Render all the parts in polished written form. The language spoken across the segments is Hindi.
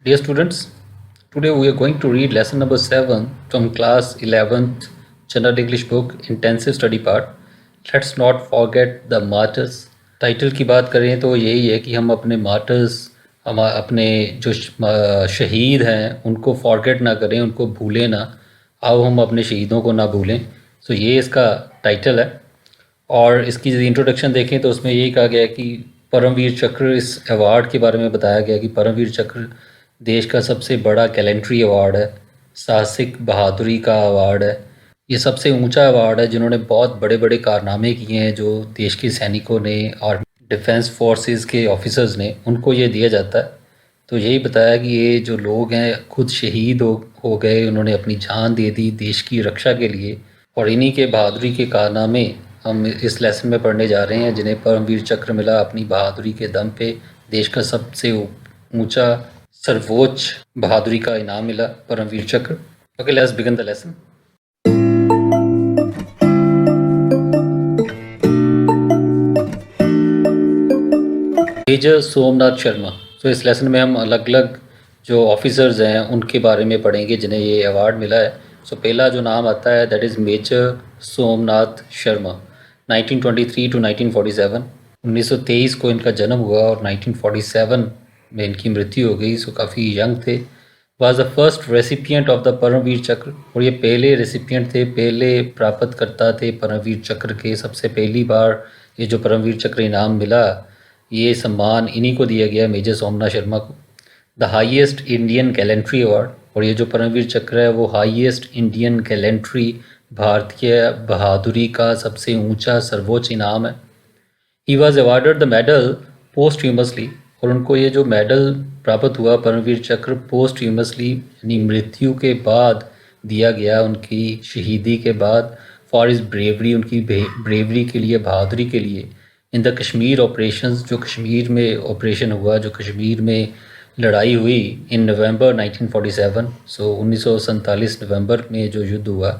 Dear students, today we are going to read lesson number 7 from class 11th General English book Intensive Study Part. Let's not forget the martyrs. Title की बात करें तो यही है कि हम अपने मार्टर्स हम अपने जो शहीद हैं उनको फॉरगेट ना करें, उनको भूलें ना। आओ हम अपने शहीदों को ना भूलें। सो ये इसका टाइटल है। और इसकी यदि इंट्रोडक्शन देखें तो उसमें यही कहा गया है कि परमवीर चक्र, इस अवार्ड के बारे में बताया गया कि परमवीर चक्र देश का सबसे बड़ा गैलेंट्री अवार्ड है, साहसिक बहादुरी का अवार्ड है। ये सबसे ऊंचा अवार्ड है। जिन्होंने बहुत बड़े बड़े कारनामे किए हैं, जो देश के सैनिकों ने और डिफेंस फोर्सेस के ऑफिसर्स ने, उनको ये दिया जाता है। तो यही बताया कि ये जो लोग हैं खुद शहीद हो गए, उन्होंने अपनी जान दे दी देश की रक्षा के लिए। और इन्हीं के बहादुरी के कारनामे हम इस लेसन में पढ़ने जा रहे हैं, जिन्हें परमवीर चक्र मिला अपनी बहादुरी के दम पे। देश का सबसे ऊंचा सर्वोच्च बहादुरी का इनाम मिला, Paramvir Chakra. Okay, let's begin the lesson. Major Somnath Sharma. तो इस लेसन में हम अलग अलग जो ऑफिसर्स हैं उनके बारे में पढ़ेंगे जिन्हें ये अवार्ड मिला है। सो पहला जो नाम आता है that is major Somnath Sharma. 1923 to 1947, 1923 को इनका जन्म हुआ और 1947 में इनकी मृत्यु हो गई। सो काफ़ी यंग थे। Was the first recipient of the Paramvir Chakra. और ये पहले रेसिपिएंट थे, पहले प्राप्तकर्ता थे परमवीर चक्र के। सबसे पहली बार ये जो परमवीर चक्र इनाम मिला, ये सम्मान इन्हीं को दिया गया, मेजर सोमनाथ शर्मा को। The highest Indian gallantry award. और ये जो परमवीर चक्र है वो हाईएस्ट इंडियन गैलेंट्री, भारतीय बहादुरी का सबसे ऊंचा सर्वोच्च इनाम है। He was awarded the medal posthumously. और उनको ये जो मेडल प्राप्त हुआ परमवीर चक्र पोस्टह्यूमसली, यानी मृत्यु के बाद दिया गया, उनकी शहीदी के बाद। फॉर इज ब्रेवरी, उनकी ब्रेवरी के लिए, बहादुरी के लिए। इन द कश्मीर ऑपरेशंस, जो कश्मीर में ऑपरेशन हुआ, जो कश्मीर में लड़ाई हुई इन नवंबर 1947। सो 1947 नवंबर में जो युद्ध हुआ,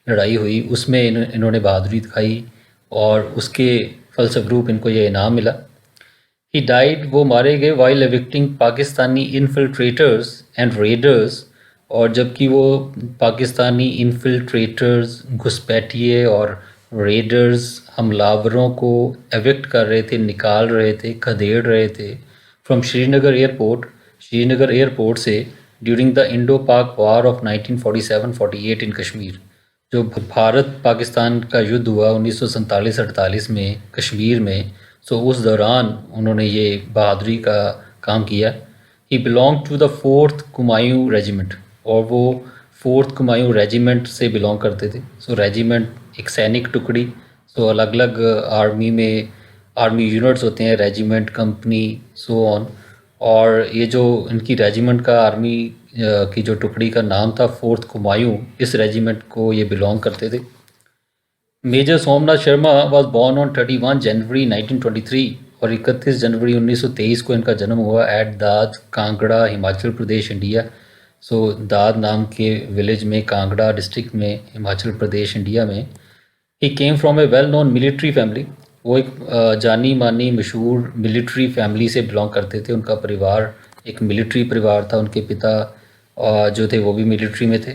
लड़ाई हुई, उसमें इन्होंने बहादुरी दिखाई और उसके फलस्वरूप इनको ये इनाम मिला। ही डाइड, वो मारे गए, वाइल एविक्टिंग पाकिस्तानी इनफिल्ट्रेटर्स एंड रेडर्स। और जबकि वो पाकिस्तानी इनफिल्ट्रेटर्स, घुसपैठिए और रेडर्स, हमलावरों को एविक्ट कर रहे थे, निकाल रहे थे, खदेड़ रहे थे from Srinagar airport, Srinagar airport से, ड्यूरिंग द इंडो पाक वार ऑफ 1947-48 इन कश्मीर। जो भारत पाकिस्तान का युद्ध हुआ 1947-48 में कश्मीर में, सो उस दौरान उन्होंने ये बहादुरी का काम किया। He belong to the 4th Kumaon regiment. और वो 4th कुमायूं रेजिमेंट से बिलोंग करते थे। सो रेजिमेंट एक सैनिक टुकड़ी। सो अलग अलग आर्मी में आर्मी यूनिट्स होते हैं, रेजिमेंट, कंपनी, सो ऑन। और ये जो इनकी रेजिमेंट का आर्मी की जो टुकड़ी का नाम था 4th कुमायूं, इस रेजिमेंट को ये बिलोंग करते थे। Major Somnath Sharma was born on 31 January 1923। और 31 जनवरी 1923 को इनका जन्म हुआ एट दाद, कांगड़ा, हिमाचल प्रदेश, इंडिया। सो दाद नाम के विलेज में, कांगड़ा डिस्ट्रिक्ट में, हिमाचल प्रदेश, इंडिया में। He came from a well known military family. वो एक जानी मानी मशहूर मिलिट्री फैमिली से बिलोंग करते थे। उनका परिवार एक मिलिट्री परिवार था। उनके पिता जो थे वो भी मिलिट्री में थे।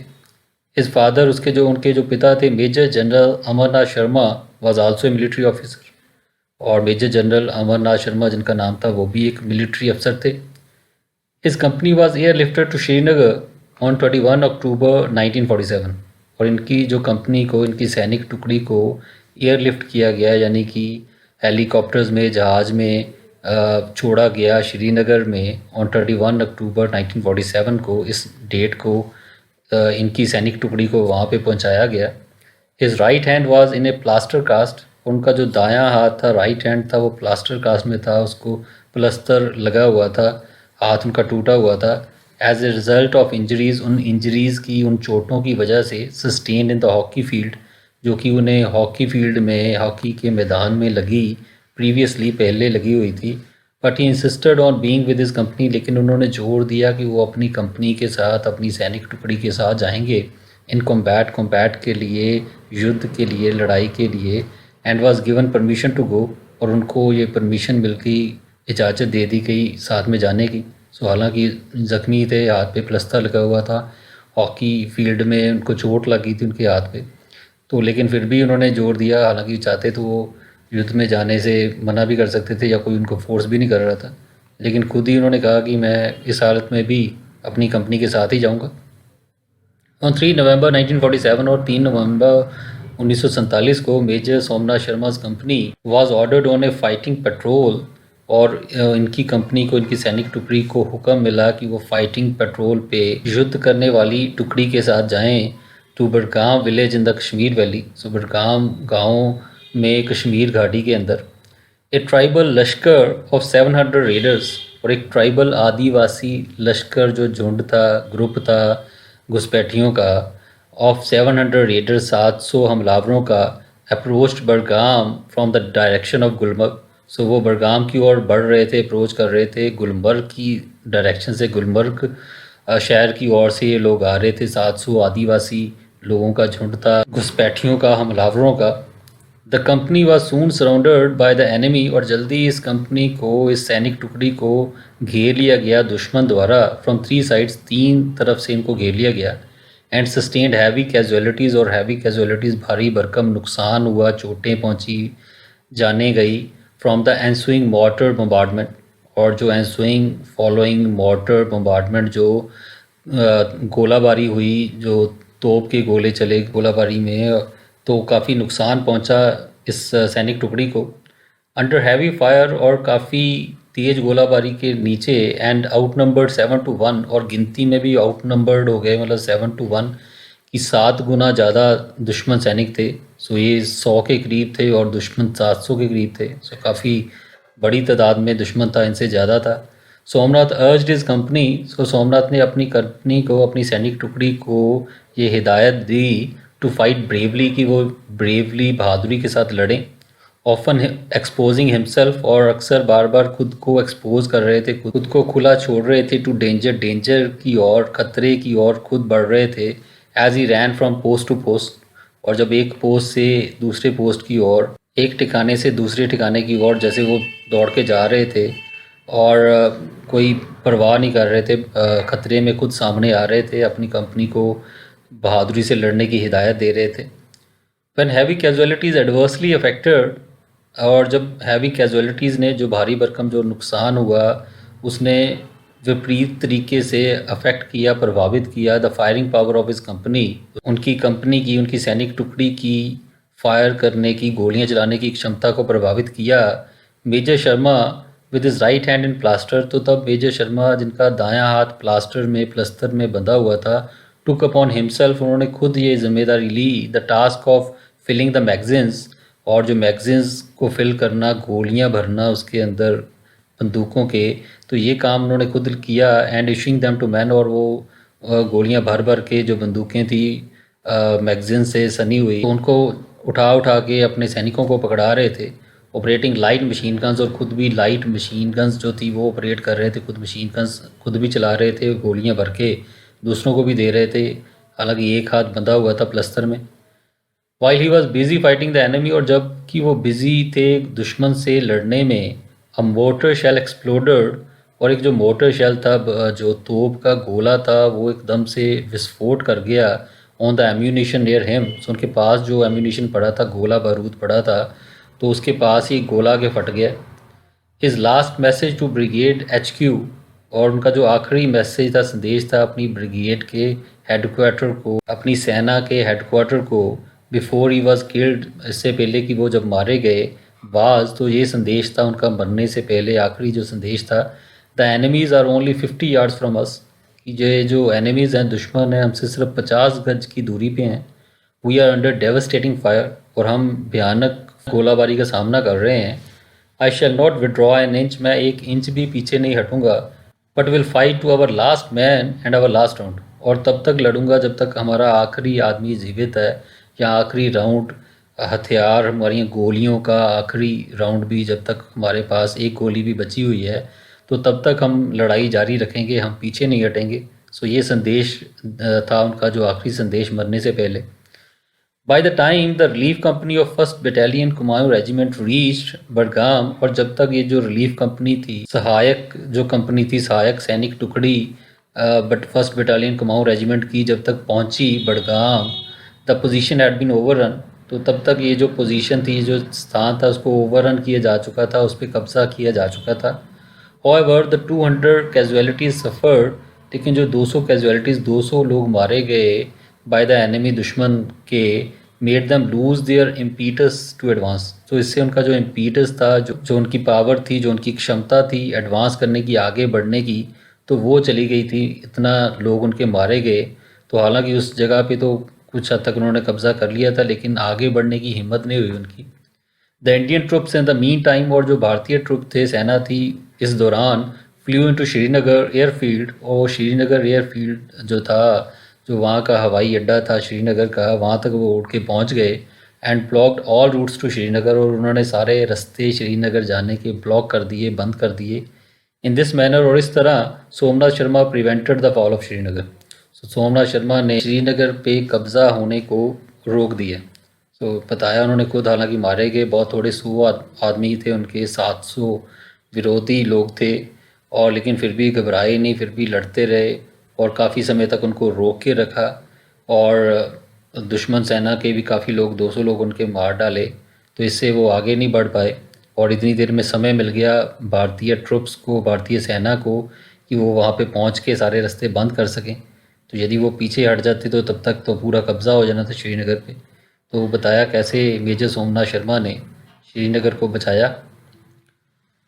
हिज फादर, उनके जो पिता थे, major general Amarnath Sharma, was also a military officer. और मेजर जनरल अमरनाथ शर्मा जिनका नाम था वो भी एक मिलिट्री अफसर थे। His company was airlifted to Srinagar on 21 October 1947। और इनकी जो कंपनी को, इनकी सैनिक टुकड़ी को एयरलिफ्ट किया गया, यानी कि हेलीकॉप्टर्स में, जहाज़ में छोड़ा गया श्रीनगर में ऑन 31 अक्टूबर 1947 को। इस डेट को इनकी सैनिक टुकड़ी को वहाँ पे पहुँचाया गया। His right hand was in a plaster cast. उनका जो दायां हाथ था, राइट हैंड था, वो प्लास्टर कास्ट में था, उसको प्लस्तर लगा हुआ था, हाथ उनका टूटा हुआ था। As a result of injuries, उन इंजरीज़ की, उन चोटों की वजह से, sustain in the hockey field, जो कि उन्हें हॉकी फील्ड में, हॉकी के मैदान में लगी, प्रीवियसली पहले लगी हुई थी। But he insisted on being with his company. लेकिन उन्होंने जोर दिया कि वो अपनी कंपनी के साथ, अपनी सैनिक टुकड़ी के साथ जाएंगे इन कॉम्बैट के लिए, युद्ध के लिए, लड़ाई के लिए। And was given permission to go. और उनको ये परमिशन मिल गई, इजाज़त दे दी गई साथ में जाने की। सो हालांकि ज़ख्मी थे, हाथ पे प्लस्तर लगा हुआ था, हॉकी फील्ड में उनको चोट लगी थी उनके हाथ पे, तो लेकिन फिर भी उन्होंने जोर दिया। हालांकि चाहते तो वो युद्ध में जाने से मना भी कर सकते थे या कोई उनको फोर्स भी नहीं कर रहा था, लेकिन खुद ही उन्होंने कहा कि मैं इस हालत में भी अपनी कंपनी के साथ ही जाऊंगा। ऑन 3 नवंबर 1947 और 3 नवंबर 1947 को major Somnath Sharma's company was ordered on a fighting patrol, और इनकी कंपनी को, इनकी सैनिक टुकड़ी को हुक्म मिला कि वो फाइटिंग पेट्रोल पे युद्ध करने वाली टुकड़ी के साथ जाएं to Budgam village in the Kashmir valley. So Budgam गाँव में कश्मीर घाटी के अंदर a tribal lashkar of 700 raiders, और एक ट्राइबल आदिवासी लश्कर जो झुंड था, ग्रुप था घुसपैठियों का, ऑफ 700 रेडर 700 हमलावरों का, approached Budgam from the direction of Gulmarg. So वो बडगाम की ओर बढ़ रहे थे, अप्रोच कर रहे थे गुलमर्ग की डायरेक्शन से, गुलमर्ग शहर की ओर से ये लोग आ रहे थे। 700 आदिवासी लोगों का झुंड था, घुसपैठियों का, हमलावरों का। The company was soon surrounded by the enemy, और जल्दी इस कंपनी को, इस सैनिक टुकड़ी को घेर लिया गया दुश्मन द्वारा। फ्रॉम 3 साइड्स, 3 तरफ से इनको घेर लिया गया। एंड सस्टेन्ड हैवी कैजुअलिटीज़, और हैवी कैजुअलिटीज़ भारी भरकम नुकसान हुआ, चोटें पहुंची, जाने गई। फ्रॉम द एंसुइंग मॉर्टर बम्बार्डमेंट, और जो एंसुइंग फॉलोइंग मॉर्टर बम्बार्डमेंट, जो गोलाबारी हुई, जो तोप के गोले चले गोलाबारी में, तो काफ़ी नुकसान पहुंचा इस सैनिक टुकड़ी को। अंडर हैवी फायर, और काफ़ी तेज़ गोलाबारी के नीचे। एंड आउट नंबर्ड 7-1, और गिनती में भी आउट नंबर्ड हो गए, मतलब 7-1 की 7 गुना ज़्यादा दुश्मन सैनिक थे। सो ये 100 के करीब थे और दुश्मन 700 के करीब थे। सो काफ़ी बड़ी तादाद में दुश्मन था, इनसे ज़्यादा था। सोमनाथ अर्ज्ड हिज कंपनी, सो सोमनाथ ने अपनी कंपनी को, अपनी सैनिक टुकड़ी को ये हिदायत दी टू फाइट ब्रेवली, कि वो ब्रेवली, बहादुरी के साथ लड़ें। ऑफन एक्सपोजिंग हिमसेल्फ, और अक्सर बार बार खुद को एक्सपोज कर रहे थे, खुद को खुला छोड़ रहे थे। टू डेंजर, डेंजर की ओर, खतरे की ओर खुद बढ़ रहे थे। As he ran from post to post, और जब एक पोस्ट से दूसरे पोस्ट की ओर, एक ठिकाने से दूसरे ठिकाने की ओर जैसे वो दौड़ के जा रहे थे, और कोई परवाह नहीं कर रहे थे, ख़तरे में खुद सामने आ रहे थे, अपनी कंपनी को बहादुरी से लड़ने की हिदायत दे रहे थे। When heavy casualties adversely affected, और जब हैवी कैजुअलिटीज़ ने, जो भारी भरकम जो नुकसान हुआ, उसने विपरीत तरीके से अफेक्ट किया, प्रभावित किया the firing power of his company, उनकी कंपनी की, उनकी सैनिक टुकड़ी की फायर करने की, गोलियां चलाने की क्षमता को प्रभावित किया। Major Sharma with his right hand in plaster, तो तब मेजर शर्मा, जिनका दायां हाथ प्लास्टर में, प्लस्तर में बंधा हुआ था, टुक अपॉन हिमसेल्फ, उन्होंने खुद ये जिम्मेदारी ली, the task of filling the magazines, और जो मैगजीन्स को फिल करना, गोलियां भरना उसके अंदर बंदूकों के, तो ये काम उन्होंने खुद किया। And issuing them to man, और वो गोलियां भर भर के, जो बंदूकें थी मैगजीन से सनी हुई, तो उनको उठा उठा के अपने सैनिकों को पकड़ा रहे थे। ऑपरेटिंग लाइट मशीन गन्स, और ख़ुद भी लाइट मशीन गन्स जो थी वो ऑपरेट कर रहे थे, खुद मशीन गन्स खुद भी चला रहे थे, गोलियां भर के दूसरों को भी दे रहे थे, हालांकि एक हाथ बंधा हुआ था प्लस्तर में। While he was busy fighting the enemy, और जब कि वो बिजी थे दुश्मन से लड़ने में, अ मोटर शेल एक्सप्लोडेड, और एक जो मोटर शेल था, जो तोप का गोला था, वो एकदम से विस्फोट कर गया on the ammunition near him. So उनके पास जो एम्यूनिशन पड़ा था, गोला बारूद पड़ा था, तो उसके पास ही गोला के फट गया। His last message to brigade HQ, और उनका जो आखिरी मैसेज था, संदेश था अपनी ब्रिगेड के हेडक्वार्टर को, अपनी सेना के हेडक्वार्टर को, बिफोर ही वॉज किल्ड, इससे पहले कि वो जब मारे गए, बाज, तो ये संदेश था उनका मरने से पहले, आखिरी जो संदेश था, the enemies are only 50 yards from us, कि ये जो एनिमीज़ हैं, दुश्मन हैं, हमसे सिर्फ 50 गज की दूरी पे हैं। We are under devastating fire, और हम भयानक गोलाबारी का सामना कर रहे हैं। I shall not withdraw an inch, मैं 1 इंच भी पीछे नहीं हटूंगा। But will fight to our last man and our last round, और तब तक लड़ूंगा जब तक हमारा आखिरी आदमी जीवित है, या आखिरी राउंड, हथियार, हमारी गोलियों का आखिरी राउंड भी, जब तक हमारे पास एक गोली भी बची हुई है, तो तब तक हम लड़ाई जारी रखेंगे, हम पीछे नहीं हटेंगे। सो ये संदेश था उनका, जो आखिरी संदेश मरने से पहले। By the time the relief company of first battalion Kumaon regiment reached Budgam, और जब तक ये जो रिलीफ कंपनी थी, सहायक जो कंपनी थी, सहायक सैनिक टुकड़ी but first battalion Kumaon regiment की जब तक पहुंची Budgam, the position had been overrun, तो तब तक ये जो पोजीशन थी, जो स्थान था, उसको ओवररन किया जा चुका था, उस पर कब्जा किया जा चुका था। However, the 200 casualties suffered, लेकिन जो 200 कैजुअलिटीज़ 200 लोग मारे गए बाय द एनिमी, दुश्मन के, made them lose their impetus to advance, तो इससे उनका जो इम्पीटस था, जो उनकी पावर थी, जो उनकी क्षमता थी एडवांस करने की, आगे बढ़ने की, तो वो चली गई थी। इतना लोग उनके मारे गए, तो हालांकि उस जगह पे तो कुछ हद तक उन्होंने कब्ज़ा कर लिया था, लेकिन आगे बढ़ने की हिम्मत नहीं हुई उनकी। The Indian troops in the mean time, और जो भारतीय ट्रुप थे, सेना थी, इस दौरान फ्लू इनटू श्रीनगर एयरफील्ड, और श्रीनगर एयरफील्ड जो था, जो वहाँ का हवाई अड्डा था श्रीनगर का, वहाँ तक वो उड़ के पहुँच गए। And blocked all routes to Srinagar, और उन्होंने सारे रास्ते श्रीनगर जाने के ब्लॉक कर दिए, बंद कर दिए। इन दिस मैनर, और इस तरह Somnath Sharma prevented the fall of Srinagar, Somnath Sharma ने श्रीनगर पे कब्ज़ा होने को रोक दिया। तो बताया उन्होंने खुद, हालांकि मारे गए बहुत थोड़े 100 आदमी थे, उनके 700 विरोधी लोग थे, और लेकिन फिर भी घबराए नहीं, फिर भी लड़ते रहे, और काफ़ी समय तक उनको रोक के रखा, और दुश्मन सेना के भी काफ़ी लोग, 200 लोग उनके मार डाले, तो इससे वो आगे नहीं बढ़ पाए। और इतनी देर में समय मिल गया भारतीय ट्रुप्स को, भारतीय सेना को, कि वो वहाँ पे पहुँच के सारे रास्ते बंद कर सकें। तो यदि वो पीछे हट जाते तो तब तक तो पूरा कब्ज़ा हो जाना था श्रीनगर पे। तो बताया कैसे मेजर सोमनाथ शर्मा ने श्रीनगर को बचाया।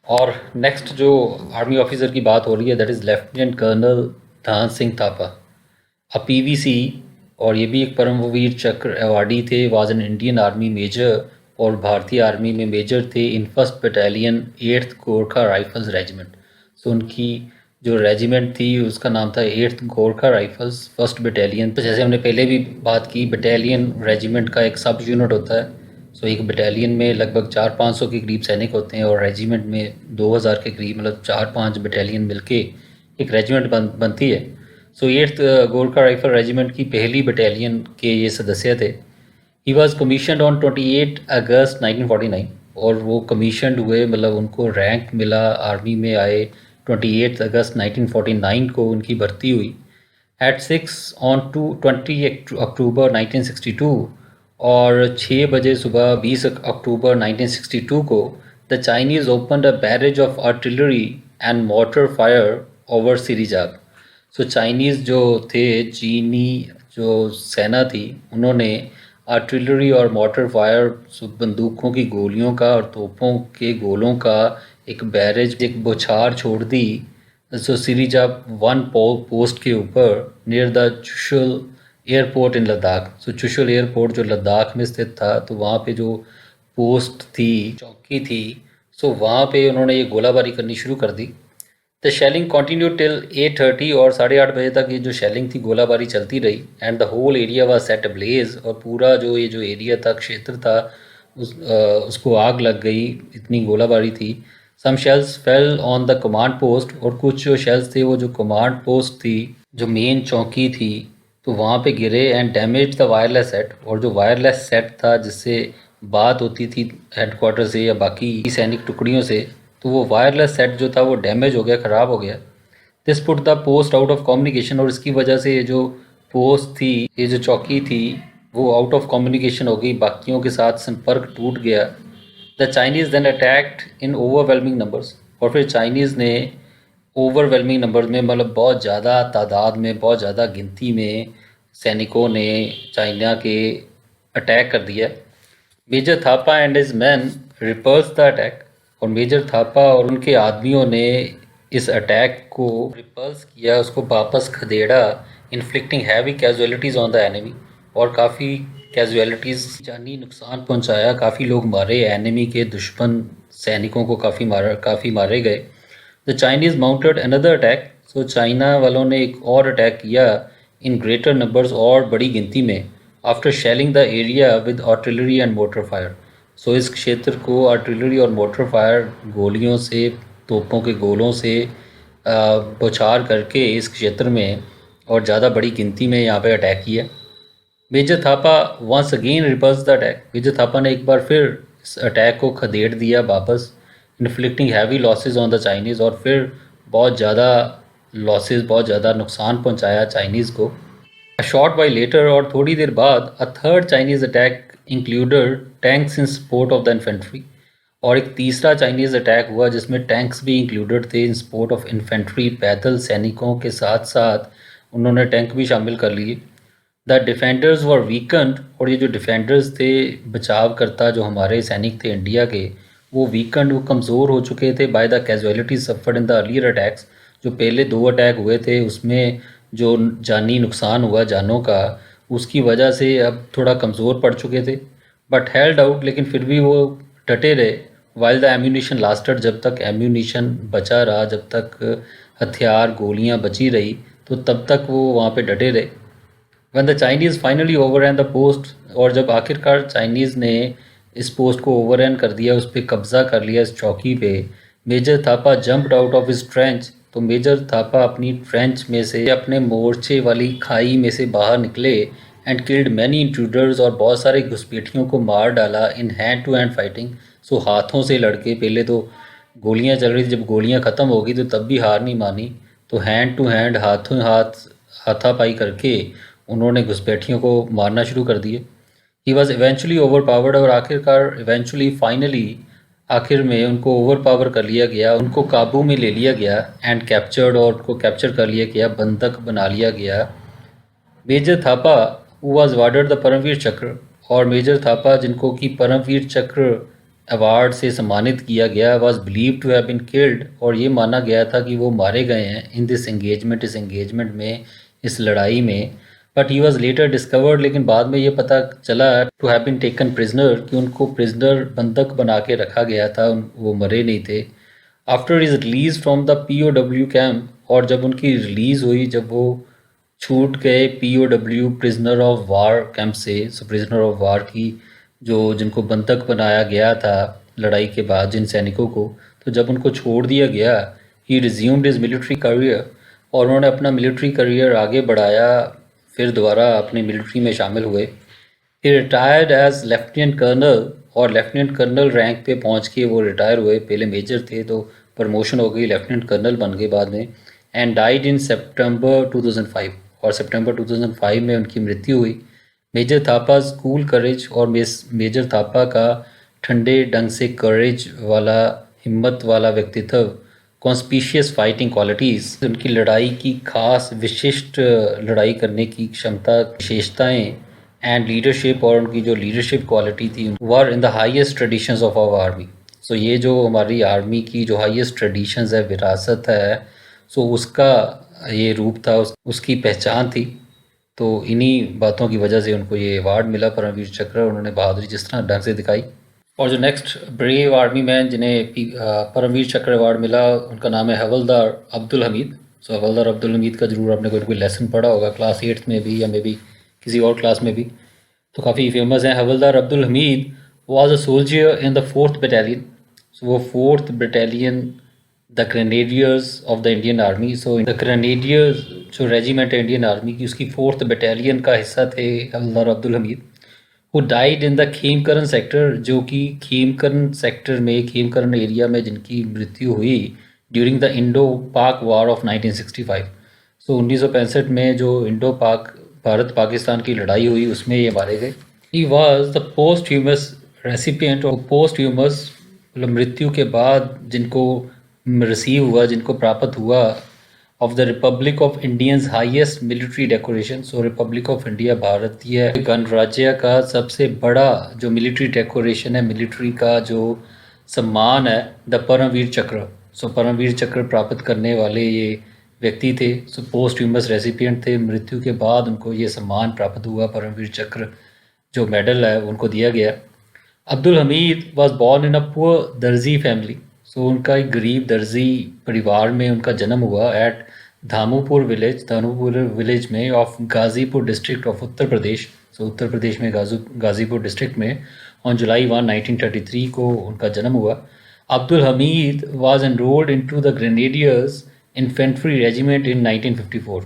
और नेक्स्ट जो आर्मी ऑफिसर की बात हो रही है, दैट इज़ लेफ्टिनेंट कर्नल धान सिंह थापा, अ पीवीसी, और ये भी एक परमवीर चक्र अवार्डी थे, was an Indian army major, और भारतीय आर्मी में मेजर थे in first battalion 8th Gorkha rifles regiment. So उनकी जो रेजिमेंट थी उसका नाम था 8th Gorkha rifles first battalion. तो जैसे हमने पहले भी बात की, बटालियन रेजिमेंट का एक सब यूनिट होता है। सो एक बटालियन में लगभग 400-500 के करीब सैनिक होते हैं, और रेजिमेंट में 2000 के करीब, मतलब 4-5 बटालियन मिलके एक रेजिमेंट बनती है। सो 8th गोरखा राइफल रेजिमेंट की पहली बटालियन के ये सदस्य थे। ही वॉज कमीशन ऑन 28 अगस्त 1949, और वो कमीशन हुए, मतलब उनको रैंक मिला, आर्मी में आए 28 अगस्त 1949 को उनकी भर्ती हुई। एट 6 ऑन 20 अक्टूबर 1962, और 6 बजे सुबह 20 अक्टूबर 1962 को the Chinese opened a barrage of artillery and mortar fire over Sirijap. So Chinese जो थे, चीनी जो सेना थी, उन्होंने आर्टिलरी और मोटर फायर, बंदूकों की गोलियों का और तोपों के गोलों का एक बैरेज, एक बौछार छोड़ दी, जो सिरीजाब वन पोस्ट के ऊपर, near the Chushul airport in Ladakh. So Chushul airport जो लद्दाख में स्थित था, तो वहाँ पे जो पोस्ट थी, चौकी थी, सो वहाँ पे उन्होंने ये गोलाबारी करनी शुरू कर दी। द शेलिंग कंटिन्यू टिल 8:30, और 8:30 बजे तक ये जो शेलिंग थी, गोलाबारी चलती रही। And the whole area was set ablaze, और पूरा जो ये जो एरिया था, क्षेत्र था, उसको आग लग गई, इतनी गोलाबारी थी। Some shells fell on the command post, और कुछ जो शेल्स थे वो जो कमांड पोस्ट थी, जो मेन चौकी थी, तो वहाँ पे गिरे। And damage the wireless set, और जो वायरलेस सेट था जिससे बात होती थी हेडक्वार्टर से या बाकी सैनिक टुकड़ियों से, तो वो वायरलेस सेट जो था वो डैमेज हो गया, ख़राब हो गया। This put the post out of communication, और इसकी वजह से ये जो पोस्ट थी, ये जो चौकी थी, वो आउट ऑफ कम्युनिकेशन हो गई, बाकियों के साथ संपर्क टूट गया। The Chinese then attacked in overwhelming numbers, और फिर चाइनीज़ ने ओवरवेलमिंग नंबर्स में, मतलब बहुत ज़्यादा तादाद में, बहुत ज़्यादा गिनती में सैनिकों ने चाइना के अटैक कर दिया। Major Thapa and his men repulse the attack, और मेजर थापा और उनके आदमियों ने इस अटैक को रिपल्स किया, उसको वापस खदेड़ा, inflicting heavy casualties on the enemy, और काफ़ी कैजुअलिटीज़, जानी नुकसान पहुंचाया, काफ़ी लोग मारे, एनिमी के दुश्मन सैनिकों को काफ़ी मारे गए। The Chinese mounted another attack, so China वालों ने एक और अटैक किया इन ग्रेटर नंबर्स, और बड़ी गिनती में, after shelling the area with artillery and mortar fire. So इस क्षेत्र को आर्टिलरी और मोटर फायर गोलियों से, तोपों के गोलों से बौछार करके इस क्षेत्र में, और ज़्यादा बड़ी गिनती में यहाँ पे अटैक किया। Major Thapa once again repulse the attack. Major Thapa ने एक बार फिर इस अटैक को खदेड़ दिया वापस, inflicting heavy losses on the Chinese, और फिर बहुत ज़्यादा लॉसेस, बहुत ज़्यादा नुकसान पहुंचाया चाइनीज़ को। अ शॉर्ट वाइल लेटर, और थोड़ी देर बाद, a third Chinese attack included tanks in support of the infantry. और एक तीसरा चाइनीज़ अटैक हुआ जिसमें टैंक्स भी इंक्लूडेड थे इन सपोर्ट ऑफ इन्फेंट्री। पैदल सैनिकों के साथ साथ उन्होंने टैंक भी शामिल कर लिए। द डिफेंडर्स वर वीकंड, और ये जो डिफेंडर्स थे, बचाव करता जो हमारे सैनिक थे इंडिया के, वो वीकंड, वो कमज़ोर हो चुके थे by the casualties suffered in the earlier attacks. जो पहले 2 अटैक हुए थे उसमें जो जानी नुकसान हुआ जानों का, उसकी वजह से अब थोड़ा कमज़ोर पड़ चुके थे। बट हेल्ड आउट, लेकिन फिर भी वो डटे रहे। वाइल द एम्यूनिशन लास्टेड, जब तक एम्यूनिशन बचा रहा, जब तक हथियार गोलियां बची रही, तो तब तक वो वहाँ पे डटे रहे। When the Chinese finally overran the post, और जब आखिरकार चाइनीज़ ने इस पोस्ट को ओवररन कर दिया, उस पर कब्ज़ा कर लिया, इस चौकी पे, major Thapa jumped out of his trench. तो मेजर थापा अपनी ट्रेंच में से, अपने मोर्चे वाली खाई में से बाहर निकले, एंड किल्ड मैनी इंट्रूडर्स, और बहुत सारे घुसपैठियों को मार डाला, in hand to hand fighting. So हाथों से लड़के, पहले तो गोलियां चल रही थी, जब गोलियां ख़त्म हो गई तो तब भी हार नहीं मानी, तो हैंड टू हैंड, हाथों हाथ हाथापाई करके उन्होंने घुसपैठियों को मारना शुरू कर दिए। He was eventually over powered, और आखिरकार इवेंचुअली फाइनली आखिर में उनको ओवर पावर कर लिया गया, उनको काबू में ले लिया गया, एंड कैप्चर्ड, और उनको कैप्चर कर लिया गया, बंधक बना लिया गया। Major Thapa who was awarded the Paramvir Chakra, और मेजर थापा जिनको कि परमवीर चक्र अवार्ड से सम्मानित किया गया, was believe to have been killed, और ये माना गया था कि वो मारे गए हैं इन दिस एंगेजमेंट, इस एंगेजमेंट में, इस लड़ाई में। But he was later discovered, लेकिन बाद में ये पता चला to have been taken prisoner, कि उनको प्रिजनर, बंधक बना के रखा गया था, वो मरे नहीं थे। After is release from the POW camp, और जब उनकी रिलीज़ हुई, जब वो छूट गए POW, prisoner of war camp से, सो प्रिजनर ऑफ वार की जो जिनको बंधक बनाया गया था लड़ाई के बाद, जिन सैनिकों को, तो जब उनको छोड़ दिया गया, ही रिज्यूम्ड हिज मिलिट्री करियर, और उन्होंने अपना मिलिट्री करियर आगे बढ़ाया, फिर दोबारा अपनी मिलिट्री में शामिल हुए। ही रिटायर्ड एज लेफ्टिनेंट कर्नल, और लेफ्टिनेंट कर्नल रैंक पे पहुंच के वो रिटायर हुए। पहले मेजर थे तो प्रमोशन हो गई, लेफ्टिनेंट कर्नल बन गए बाद में। एंड डाइड इन सितंबर 2005, और सितंबर 2005 में उनकी मृत्यु हुई। मेजर थापा कूल करेज, और मेजर थापा का ठंडे ढंग से करेज वाला, हिम्मत वाला व्यक्तित्व, कॉन्स्पिशियस फाइटिंग क्वालिटीज़, उनकी लड़ाई की खास विशिष्ट लड़ाई करने की क्षमता, विशेषताएं, एंड लीडरशिप, और उनकी जो लीडरशिप क्वालिटी थी, were in the highest traditions of our army. So ये जो हमारी आर्मी की जो हाईएस्ट ट्रेडिशंस है, विरासत है, सो उसका ये रूप था, उसकी पहचान थी। तो इन्हीं बातों की वजह से उनको ये अवार्ड मिला, परमवीर चक्र। उन्होंने बहादुरी जिस तरह ढंग से दिखाई। और जो नेक्स्ट ब्रेव आर्मी मैन जिन्हें परमवीर चक्र अवार्ड मिला, उनका नाम है हवलदार अब्दुल हमीद। सो हवलदार अब्दुल हमीद का ज़रूर आपने कोई कोई लेसन पढ़ा होगा क्लास 8th में भी, या मे बी किसी और क्लास में भी, तो काफ़ी फेमस हैं। Havildar Abdul Hamid was a soldier in the 4th battalion. So वो 4th battalion, the grenadiers of the Indian Army. So the grenadiers जो रेजिमेंट है इंडियन आर्मी की, उसकी 4th बटालियन का हिस्सा थे हवलदार अब्दुल हमीद। वो died in the Khemkaran sector, जो कि खेमकरन सेक्टर में, खेमकरन एरिया में जिनकी मृत्यु हुई ड्यूरिंग द इंडो पाक वार ऑफ 1965। सो 1965 में जो इंडो पाक, भारत पाकिस्तान की लड़ाई हुई, उसमें ये मारे गए। He was the post humus recipient, और पोस्ट ह्यूमस मतलब मृत्यु के बाद जिनको रिसीव हुआ, जिनको प्राप्त हुआ, of the Republic of Indians highest military decoration. So Republic of India, भारतीय गणराज्य का सबसे बड़ा जो मिलिट्री डेकोरेशन है, मिलिट्री का जो सम्मान है, द परमवीर चक्र। सो परमवीर चक्र प्राप्त करने वाले ये व्यक्ति थे। सो पोस्ट ह्यूमस रेसिपिएंट थे, मृत्यु के बाद उनको ये सम्मान प्राप्त हुआ, परमवीर चक्र जो मेडल है उनको दिया गया। Abdul Hamid was born in a poor darzi family. So उनका एक गरीब दर्जी परिवार में उनका जन्म हुआ, एट धामूपुर विलेज में, of Ghazipur district of Uttar Pradesh. So Uttar Pradesh में गाज़ीपुर डिस्ट्रिक्ट में, ऑन जुलाई 1, 1933 को उनका जन्म हुआ। Abdul Hamid was enrolled into the grenadiers infantry regiment in 1954,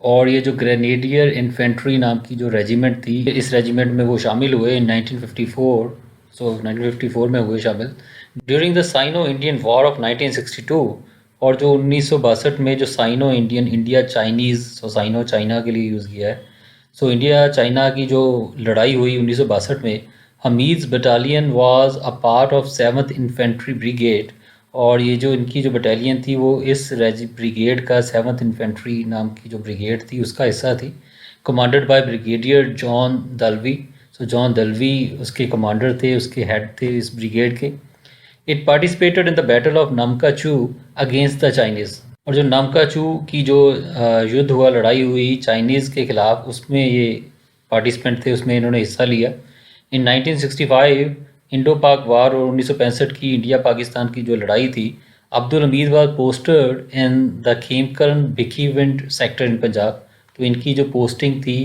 और ये जो ग्रेनेडियर इन्फेंट्री नाम की जो रेजिमेंट थी, इस रेजिमेंट में वो शामिल हुए इन 1954। सो 1954 में हुए शामिल during the Sino Indian war of 1962। और जो 1962 में जो Sino Indian, India Chinese, so Sino China के लिए यूज़ किया है। सो इंडिया चाइना की जो लड़ाई हुई 1962 में, Hamid's battalion was a part of 7th infantry brigade. और ये जो इनकी जो बटालियन थी वो इस ब्रिगेड का 7th इन्फेंट्री नाम की जो ब्रिगेड थी उसका हिस्सा थी, commanded by brigadier John Dalvi. So John Dalvi उसके कमांडर थे, उसके हेड थे इस ब्रिगेड के। It participated in the battle of Namkachu against the Chinese. और जो नमकाचू की जो युद्ध हुआ, लड़ाई हुई चाइनीज़ के ख़िलाफ़, उसमें ये पार्टिसिपेंट थे, उसमें इन्होंने हिस्सा लिया। इन 1965 इंडो पाक वार और 1965 की इंडिया पाकिस्तान की जो लड़ाई थी, Abdul Hamid was posted in the Khemkaran Bhikhiwind sector in Punjab. तो इनकी जो पोस्टिंग थी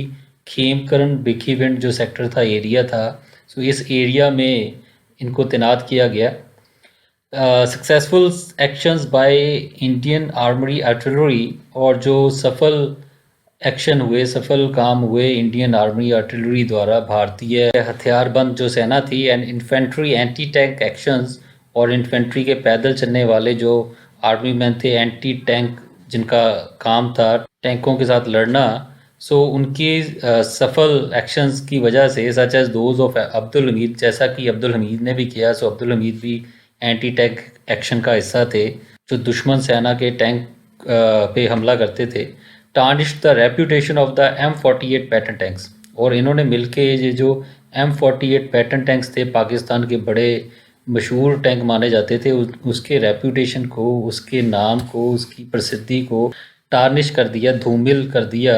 खेमकरन भिखीविंड जो सेक्टर था, एरिया था, सो इस एरिया में इनको तैनात किया गया। Successful actions by Indian armoury artillery, और जो सफल एक्शन हुए, सफल काम हुए इंडियन आर्मी आर्टिलरी द्वारा, भारतीय हथियारबंद जो सेना थी, and infantry anti tank actions, और इन्फेंट्री के पैदल चलने वाले जो आर्मी मैन थे, एंटी टैंक जिनका काम था टैंकों के साथ लड़ना, सो उनकी सफल एक्शंस की वजह से, such as those of Abdul Hamid, जैसा कि अब्दुल हमीद ने भी किया, सो अब्दुल हमीद भी एंटी टैंक एक्शन का हिस्सा थे जो दुश्मन सेना के टैंक पे हमला करते थे। Tarnish the reputation of the M48 pattern tanks. और इन्होंने मिलके ये जो M48 पैटर्न टैंक्स थे, पाकिस्तान के बड़े मशहूर टैंक माने जाते थे, उसके रेप्यूटेशन को, उसके नाम को, उसकी प्रसिद्धि को टार्निश कर दिया, धूमिल कर दिया।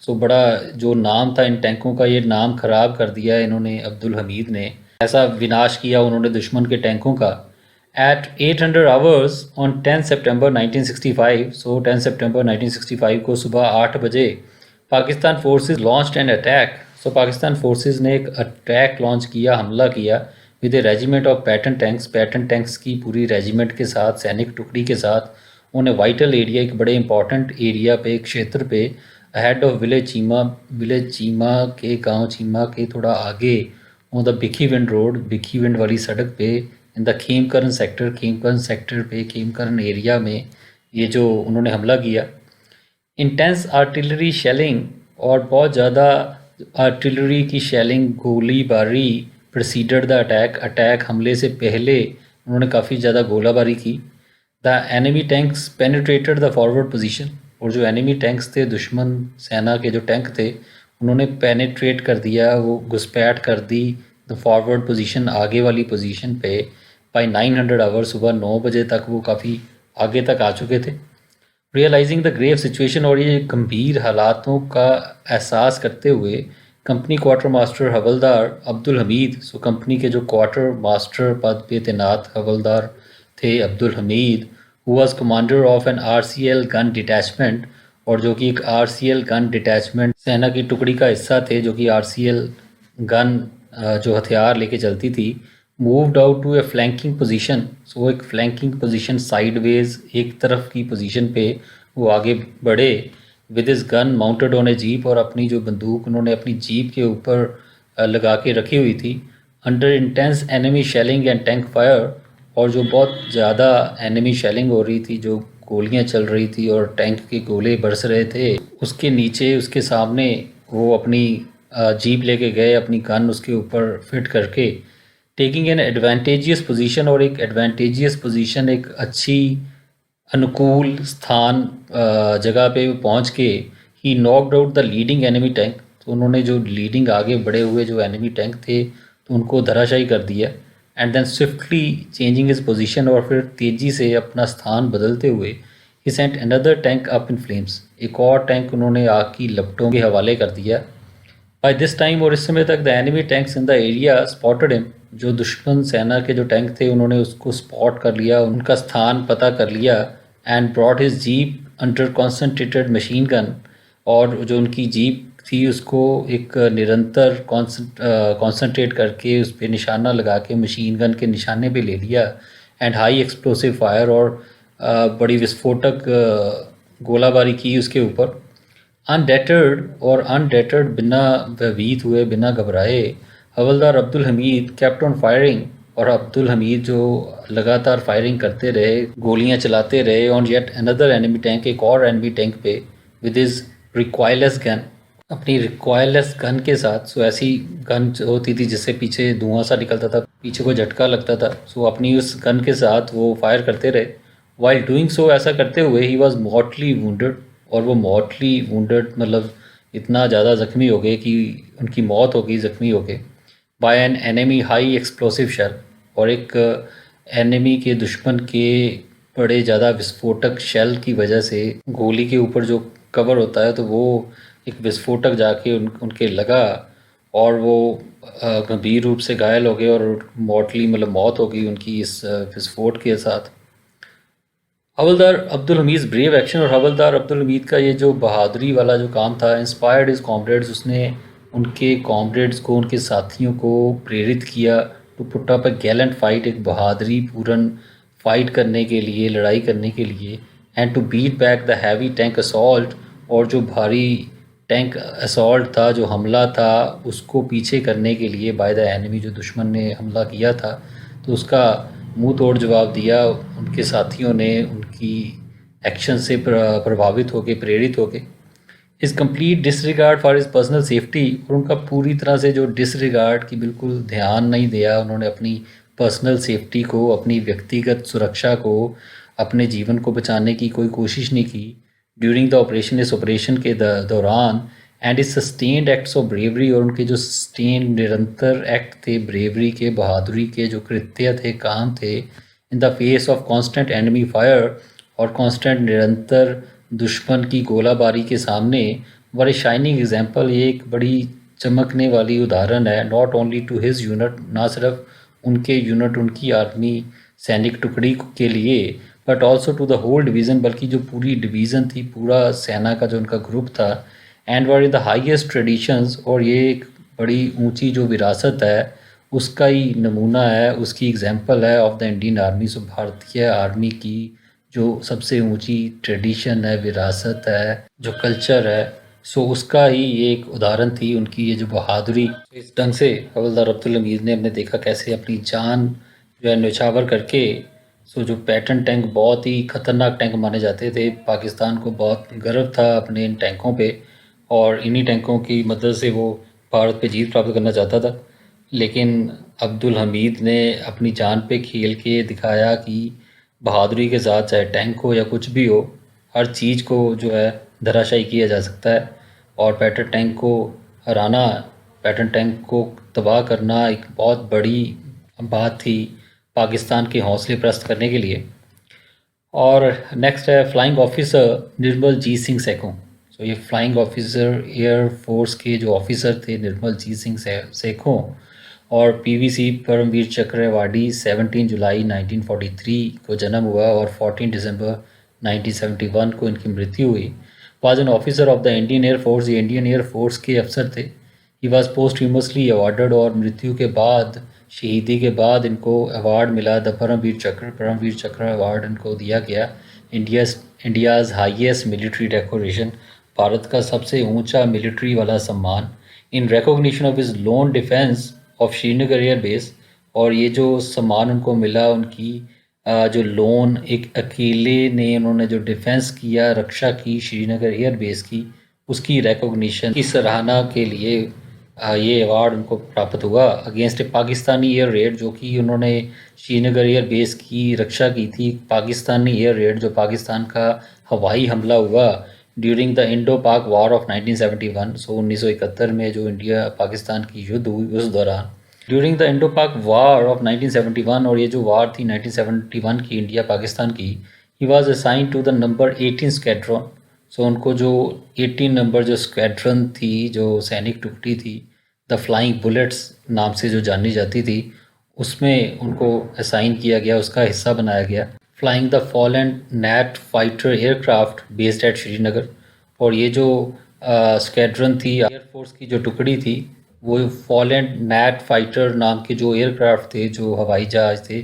सो बड़ा जो नाम था इन टैंकों का, ये नाम ख़राब कर दिया इन्होंने, अब्दुल हमीद ने। ऐसा विनाश किया उन्होंने दुश्मन के टैंकों का। At 800 hours on 10 सितंबर 1965, सो 10 सितंबर 1965 को सुबह 8 बजे Pakistan forces launched an attack. So Pakistan forces ने एक अटैक लॉन्च किया, हमला किया with A regiment of pattern tanks, pattern tanks की पूरी रेजिमेंट के साथ, सैनिक टुकड़ी के साथ। उन्हें वाइटल एरिया, एक बड़े इंपॉर्टेंट एरिया पे, एक क्षेत्र पे, ahead of village Cheema, village Cheema के, गांव चीमा के थोड़ा आगे, on the Bhikhiwind road, Bhikhiwind वाली सड़क पे, in the Khemkaran sector, Khemkaran sector पे, खेमकरन एरिया में ये जो उन्होंने हमला किया। इंटेंस आर्टिलरी शेलिंग, और बहुत ज़्यादा आर्टिलरी की शेलिंग, गोलीबारी प्रोसीडेड द अटैक, अटैक हमले से पहले उन्होंने काफ़ी ज़्यादा गोलाबारी की। The enemy tanks penetrated the forward position, और जो एनिमी टैंक्स थे, दुश्मन सेना के जो टैंक थे, उन्होंने पेनिट्रेट कर दिया, वो घुसपैठ कर दी द फॉरवर्ड पोजीशन, आगे वाली पोजीशन पे। बाई 900 आवर, सुबह 9 बजे तक वो काफ़ी आगे तक आ चुके थे। रियलाइजिंग द ग्रेव सिचुएशन, और ये गंभीर हालातों का एहसास करते हुए, company quartermaster havildar Abdul Hamid, so company के जो क्वार्टर मास्टर पद पे तैनात हवलदार थे Abdul Hamid, who was commander of an RCL gun detachment, और जो कि एक RCL गन डिटैचमेंट सेना की टुकड़ी का हिस्सा थे, जो कि RCL गन जो हथियार लेके चलती थी, moved out to a flanking position. So वो एक फ्लैंकिंग पोजीशन, साइडवेज एक तरफ की पोजीशन पे वो आगे बढ़े, with is gun mounted on A jeep, और अपनी जो बंदूक उन्होंने अपनी जीप के ऊपर लगा के रखी हुई थी। Under intense enemy shelling and tank fire, और जो बहुत ज़्यादा एनिमी शेलिंग हो रही थी, जो गोलियां चल रही थी और टैंक के गोले बरस रहे थे, उसके नीचे, उसके सामने वो अपनी जीप लेके गए, अपनी गन उसके ऊपर फिट करके, टेकिंग एन एडवांटेजियस पोजीशन, और एक एडवांटेजियस पोजीशन, एक अच्छी अनुकूल स्थान जगह पे पहुंच के, he knocked out the leading enemy tank. तो उन्होंने जो लीडिंग आगे बढ़े हुए जो एनिमी टैंक थे, तो उनको धराशायी कर दिया। And then swiftly changing his position, और फिर तेज़ी से अपना स्थान बदलते हुए, he sent another tank up in flames, एक और टैंक उन्होंने आग की लपटों के हवाले कर दिया। बाय दिस टाइम, और इस समय तक, the enemy tanks in the area spotted him, जो दुश्मन सेना के जो टैंक थे उन्होंने उसको स्पॉट कर लिया, उनका स्थान पता कर लिया। And brought his jeep under concentrated machine gun, और जो उनकी जीप थी उसको एक निरंतर कॉन्सेंट्रेट करके उस पर निशाना लगा के मशीन गन के निशाने पे ले लिया। एंड हाई एक्सप्लोसिव फायर, और बड़ी विस्फोटक गोलाबारी की उसके ऊपर। अनडेटर्ड और अनडेटर्ड बिना भयभीत हुए, बिना घबराए, havildar Abdul Hamid kept on firing, और अब्दुल हमीद जो लगातार फायरिंग करते रहे, गोलियां चलाते रहे on yet another enemy tank, एक और एनिमी टैंक पे, विद हिज रिकॉयलेस गन, अपनी रिकॉयलेस गन के साथ। सो ऐसी गन होती थी जिससे पीछे धुआं सा निकलता था, पीछे को झटका लगता था। सो अपनी उस गन के साथ वो फायर करते रहे। वाइल डूइंग सो, ऐसा करते हुए, ही वॉज मॉर्टली वुंडेड, और वो मॉर्टली वुंडेड मतलब इतना ज़्यादा ज़ख्मी हो गए कि उनकी मौत हो गई ज़ख्मी हो गए, by an enemy high explosive shell, और एक एनिमी के दुश्मन के बड़े ज़्यादा विस्फोटक शेल की वजह से, गोली के ऊपर जो कवर होता है तो वो एक विस्फोटक जाके उनके लगा, और वो गंभीर रूप से घायल हो गए और मॉर्टली मतलब मौत हो गई उनकी इस विस्फोट के साथ। हवलदार अब्दुल हमीद ब्रेव एक्शन, और हवलदार अब्दुल हमीद का ये जो बहादुरी वाला जो काम था, इंस्पायर्ड हिज कॉमरेड्स, उसने उनके कॉमरेड्स को, उनके साथियों को प्रेरित किया to put up a gallant fight, एक बहादुरी पूर्ण फाइट करने के लिए, लड़ाई करने के लिए, and to beat back the heavy tank assault, और जो भारी टैंक असॉल्ट था, जो हमला था, उसको पीछे करने के लिए बाय द एनिमी, जो दुश्मन ने हमला किया था, तो उसका मुंह तोड़ जवाब दिया उनके साथियों ने, उनकी एक्शन से प्रभावित होकर, प्रेरित होकर। इस complete disregard for is personal safety, और उनका पूरी तरह से जो डिसरिगार्ड की बिल्कुल ध्यान नहीं दिया उन्होंने अपनी पर्सनल सेफ्टी को, अपनी व्यक्तिगत सुरक्षा को, अपने जीवन को बचाने की कोई कोशिश नहीं की ड्यूरिंग द ऑपरेशन, इस ऑपरेशन के दौरान। एंड इस सस्टेन्ड एक्ट्स ऑफ ब्रेवरी, और उनके जो सस्टेन निरंतर एक्ट थे ब्रेवरी के, बहादुरी के जो कृत्य थे, काम थे, in the face of constant enemy fire, और कांस्टेंट निरंतर दुश्मन की गोलाबारी के सामने, वर ए शाइनिंग एग्जाम्पल, ये एक बड़ी चमकने वाली उदाहरण है, not only to his unit, ना सिर्फ उनके यूनिट, उनकी आर्मी सैनिक टुकड़ी के लिए, but also to the whole division, बल्कि जो पूरी डिवीज़न थी, पूरा सेना का जो उनका ग्रुप था। And were in the highest traditions, और ये एक बड़ी ऊंची जो विरासत है उसका ही नमूना है, उसकी एग्जाम्पल है ऑफ द इंडियन आर्मी। सो भारतीय आर्मी की जो सबसे ऊंची ट्रेडिशन है, विरासत है, जो कल्चर है, सो उसका ही ये एक उदाहरण थी, उनकी ये जो बहादुरी। इस ढंग से हवलदार अब्दुल हमीद ने हमने देखा कैसे अपनी जान जो है न्यौछावर करके, सो जो पैटर्न टैंक बहुत ही ख़तरनाक टैंक माने जाते थे, पाकिस्तान को बहुत गर्व था अपने इन टैंकों पे, और इन्हीं टैंकों की मदद से वो भारत पे जीत प्राप्त करना चाहता था। लेकिन अब्दुल हमीद ने अपनी जान पे खेल के दिखाया कि बहादुरी के साथ, चाहे टैंक हो या कुछ भी हो, हर चीज़ को जो है धराशायी किया जा सकता है, और पैटर्न टैंक को हराना, पैटर्न टैंक को तबाह करना एक बहुत बड़ी बात थी पाकिस्तान के हौसले प्रस्त करने के लिए। और नेक्स्ट है फ्लाइंग ऑफिसर निर्मल जीत सिंह सैखों। सो ये फ्लाइंग ऑफिसर एयर फोर्स के जो ऑफिसर थे निर्मल जीत सिंह सैखों, और पीवीसी परमवीर चक्र अवार्डी, 17 जुलाई 1943 को जन्म हुआ और 14 दिसंबर 1971 को इनकी मृत्यु हुई। Was an officer of the Indian air force, ये इंडियन एयर फोर्स के अफसर थे। ही वॉज पोस्टह्यूमसली अवार्डेड, और मृत्यु के बाद, शहीदी के बाद इनको अवार्ड मिला, द परमवीर चक्र अवार्ड इनको दिया गया। India's highest military decoration, Bharat का सबसे ऊंचा मिलिट्री वाला सम्मान, in recognition of his loan defence of Srinagar air base. और ये जो सम्मान उनको मिला, उनकी जो लोन, एक अकेले ने उन्होंने जो डिफेंस किया, रक्षा की श्रीनगर एयर बेस की, उसकी रिकॉग्निशन की सराहना के लिए ये अवार्ड उनको प्राप्त हुआ अगेंस्ट ए पाकिस्तानी एयर रेड, जो कि उन्होंने श्रीनगर एयर बेस की रक्षा की थी। पाकिस्तानी एयर रेड, जो पाकिस्तान का हवाई हमला हुआ ड्यूरिंग द इंडो पाक वॉर ऑफ 1971। सो 1971 में जो इंडिया पाकिस्तान की युद्ध हुई उस दौरान, ड्यूरिंग द इंडो पाक वॉर ऑफ 1971, और ये जो वार थी 1971 की इंडिया पाकिस्तान की, he was assign to the number 18 squadron. So उनको जो 18 नंबर जो स्क्वाड्रन थी, जो सैनिक टुकड़ी थी, द फ्लाइंग बुलेट्स नाम से जो जानी जाती थी, उसमें उनको असाइन किया गया, उसका हिस्सा बनाया गया। Flying the fallen Gnat fighter aircraft based at Srinagar, और ये जो स्क्वाड्रन थी, एयरफोर्स की जो टुकड़ी थी, वो फॉलन नैट फाइटर नाम के जो एयरक्राफ्ट थे, जो हवाई जहाज थे,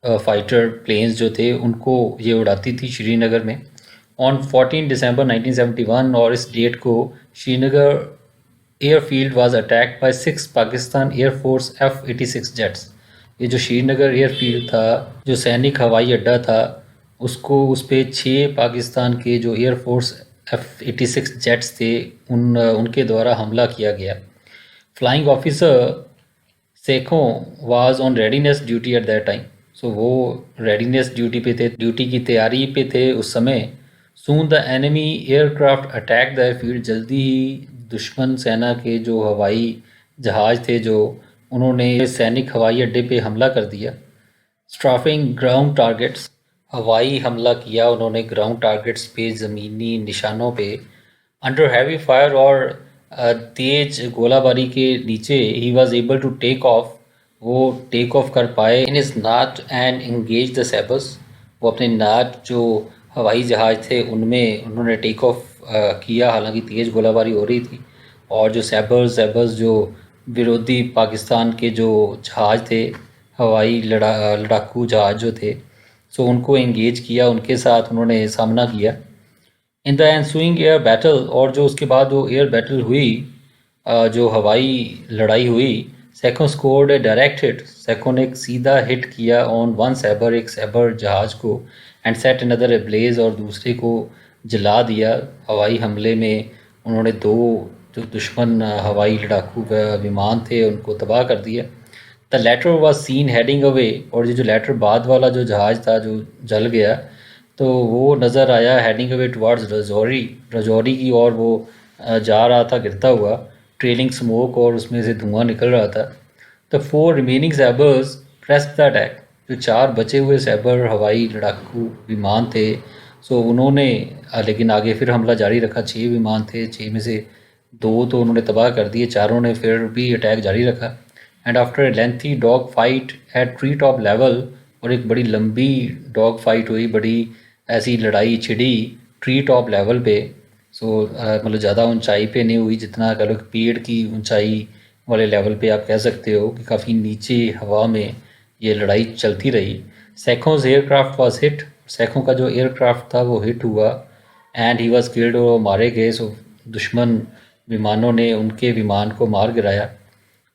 फाइटर प्लेन्स जो थे, उनको ये उड़ाती थी श्रीनगर में। ऑन 14 दिसंबर 1971 और इस डेट को Srinagar airfield was attacked by 6 Pakistan air force F-86 jets. ये जो श्रीनगर एयरफील्ड था, जो सैनिक हवाई अड्डा था, उसको उस पे 6 पाकिस्तान के जो एयरफोर्स F-86 जेट्स थे उनके द्वारा हमला किया गया। Flying officer Sekhon was on readiness duty at that time. So वो रेडीनेस ड्यूटी पे थे, ड्यूटी की तैयारी पे थे उस समय। Soon the enemy aircraft attack the airfield. जल्दी ही दुश्मन सेना के जो हवाई जहाज़ थे, जो उन्होंने सैनिक हवाई अड्डे पे हमला कर दिया। स्ट्राफिंग ग्राउंड टारगेट्स, हवाई हमला किया उन्होंने ग्राउंड टारगेट्स पे, ज़मीनी निशानों पे। अंडर हैवी फायर और तेज गोलाबारी के नीचे he was able to take off, वो टेक ऑफ कर पाए in his Gnat and engage the sabres. वो अपने नाट जो हवाई जहाज़ थे उनमें उन्होंने टेक ऑफ किया, हालांकि तेज़ गोलाबारी हो रही थी। और जो सैबर्स जो विरोधी पाकिस्तान के जो जहाज़ थे, हवाई लड़ाकू जहाज़ जो थे, सो उनको एंगेज किया, उनके साथ उन्होंने सामना किया। इन द एंसुइंग एयर बैटल, और जो उसके बाद जो एयर बैटल हुई, जो हवाई लड़ाई हुई, Sekhon scored a direct hit. Sekhon ने एक सीधा हिट किया ऑन वन सैबर, एक सैबर जहाज़ को, and set another ablaze, और दूसरे को जला दिया। हवाई हमले में उन्होंने 2 जो दुश्मन हवाई लड़ाकू विमान थे उनको तबाह कर दिया। The latter was seen heading away, और ये जो लेटर बाद वाला जो जहाज़ था जो जल गया, तो वो नज़र आया हेडिंग अवे टुवार्ड्स रजौरी की ओर वो जा रहा था गिरता हुआ, ट्रेलिंग स्मोक, और उसमें से धुआं निकल रहा था। The 4 remaining sabres pressed the attack. जो 4 बचे हुए सैबर हवाई लड़ाकू विमान थे, सो उन्होंने लेकिन आगे फिर हमला जारी रखा। 6 विमान थे, 6 में से 2 तो उन्होंने तबाह कर दिए, चारों ने फिर भी अटैक जारी रखा। And after a lengthy dog fight eight tree top level, और एक बड़ी लंबी डॉग फाइट हुई, बड़ी ऐसी लड़ाई छिड़ी ट्री टॉप लेवल पे। सो मतलब ज़्यादा ऊंचाई पे नहीं हुई, जितना कह लो कि पेड़ की ऊंचाई वाले लेवल पे आप कह सकते हो कि काफ़ी नीचे हवा में ये लड़ाई चलती रही। सेखोंस एयरक्राफ्ट वॉज हिट, सेखों का जो एयरक्राफ्ट था वो हिट हुआ, एंड ही वॉज किल्ड, वो मारे गए। सो दुश्मन विमानों ने उनके विमान को मार गिराया।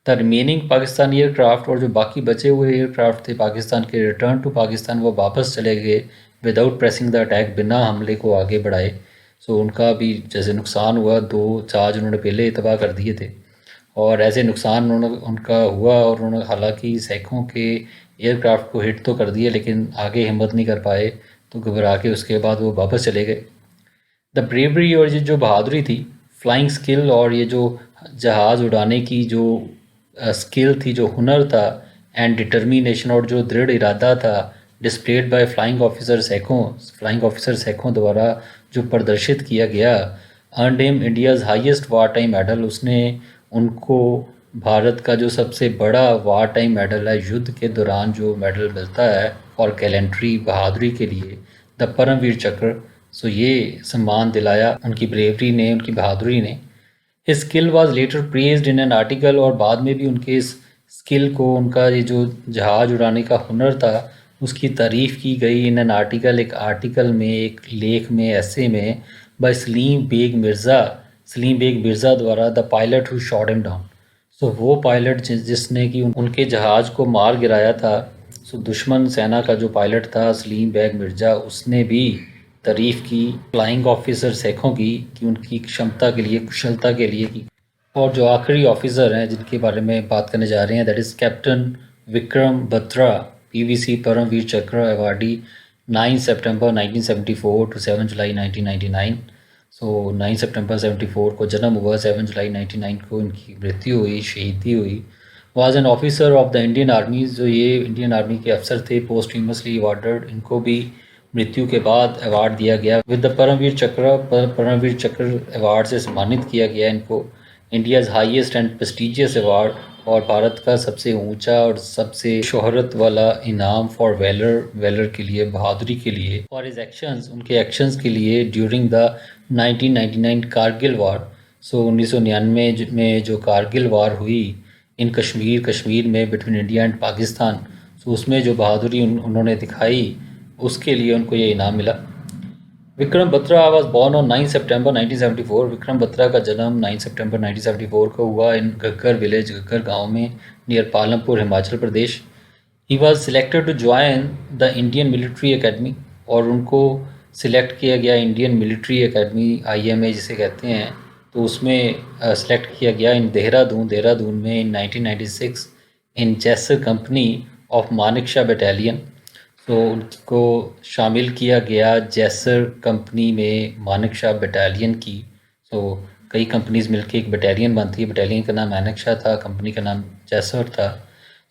द रिमेनिंग पाकिस्तानी एयरक्राफ्ट, और जो बाकी बचे हुए एयरक्राफ्ट थे पाकिस्तान के, रिटर्न टू पाकिस्तान, वो वापस चले गए विदाउट प्रेसिंग द अटैक, बिना हमले को आगे बढ़ाए। सो उनका भी जैसे नुकसान हुआ, 2 जहाज उन्होंने पहले ही तबाह कर दिए थे, और ऐसे नुकसान उनका हुआ, और उन्होंने हालांकि सैकड़ों के एयरक्राफ्ट को हिट तो कर दिए, लेकिन आगे हिम्मत नहीं कर पाए, तो घबरा के उसके बाद वो वापस चले गए। द ब्रेवरी, और ये जो बहादुरी थी, फ्लाइंग स्किल, और ये जो जहाज़ उड़ाने की जो स्किल थी, जो हुनर था, एंड डिटर्मिनेशन, और जो दृढ़ इरादा था, displayed bye flying officer Sekhon द्वारा जो प्रदर्शित किया गया, earned him India's highest war time medal. उसने उनको भारत का जो सबसे बड़ा वार टाइम मेडल है, युद्ध के दौरान जो मेडल मिलता है फॉर गैलेंट्री, बहादुरी के लिए, द परमवीर चक्र, सो ये सम्मान दिलाया उनकी ब्रेवरी ने, उनकी बहादुरी ने। His skill was later praised in an article, और बाद में भी उनके इस स्किल को, उनका ये जो जहाज़ उड़ाने का हुनर था, उसकी तारीफ़ की गई इन एन आर्टिकल, एक आर्टिकल में, एक लेख में, ऐसे में, बाय सलीम बेग मिर्ज़ा द्वारा, the pilot who shot him down. So वो पायलट जिसने कि उनके जहाज़ को मार गिराया था, सो दुश्मन सेना का जो पायलट था सलीम बेग मिर्ज़ा, उसने भी तारीफ़ की फ्लाइंग ऑफिसर सेखों की, कि उनकी क्षमता के लिए, कुशलता के लिए की। और जो आखिरी ऑफिसर हैं जिनके बारे में बात करने जा रहे हैं, that is captain Vikram Batra, PVC Paramvir Chakra awardee, 9 September 1974 to 7 जुलाई 1999। सो 9 सितंबर 74 को जन्म हुआ, 7 जुलाई 1999 को इनकी मृत्यु हुई, शहीदी हुई। Was an officer of the Indian army, जो ये इंडियन आर्मी के अफसर थे, पोस्टह्यूमसली अवार्डेड, इनको भी मृत्यु के बाद अवार्ड दिया गया विद द परमवीर चक्र अवार्ड से सम्मानित किया गया इनको, India's highest and prestigious award, और भारत का सबसे ऊंचा और सबसे शोहरत वाला इनाम फॉर वेलर के लिए, बहादुरी के लिए, फॉर हिज एक्शंस, उनके एक्शंस के लिए, ड्यूरिंग द 1999 कारगिल वार। सो 1999 में जो कारगिल वार हुई इन कश्मीर में, बिटवीन इंडिया एंड पाकिस्तान, सो उसमें जो बहादुरी उन्होंने दिखाई, उसके लिए उनको ये इनाम मिला। Vikram Batra was born on 9 सितंबर 1974। विक्रम बत्रा का जन्म 9 सितंबर 1974 को हुआ इन घग्गर विलेज, घग्गर गांव में near Palampur, Himachal Pradesh. He was selected to join the Indian military academy, और उनको सिलेक्ट किया गया इंडियन मिलिट्री एकेडमी, IMA जिसे कहते हैं, तो उसमें सेलेक्ट किया गया इन देहरादून में इन 1996 इन जैसर कंपनी ऑफ मानेकशा बटालियन। तो उनको शामिल किया गया जैसर कंपनी में मानेकशा बटालियन की। तो कई कंपनीज मिलके एक बटालियन बनती है, बटालियन का नाम मानेकशा था, कंपनी का नाम जैसर था।